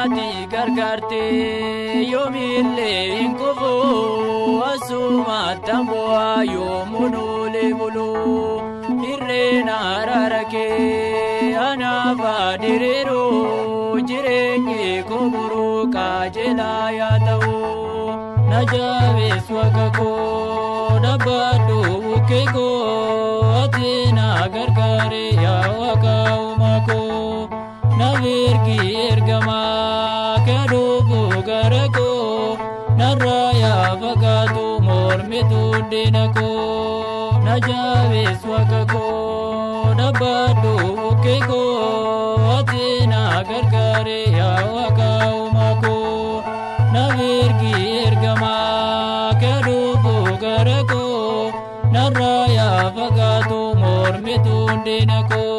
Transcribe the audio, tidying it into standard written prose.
ati gargaarte yoomillee hin kufu asuma tambo'a yoomunuulee bulu irreen araara kee anaaf diriiru jireenyi kuburuu qajeelaa yaa ta'u na jabeessu akka koo na baadhu bukkee koo ati na gargaare yaa waaqa uumaa koo na virgi ergamaa kadhuufu gara koo narraa yaa fagaatu mormitu diina koo na jabeessu akka koo na baadhu bukkee koo ati na gargaare yaa waaqa uumaa koo na virgi ergamaa kadhuufu gara koo narraa yaa fagaatu mormitu diina koo.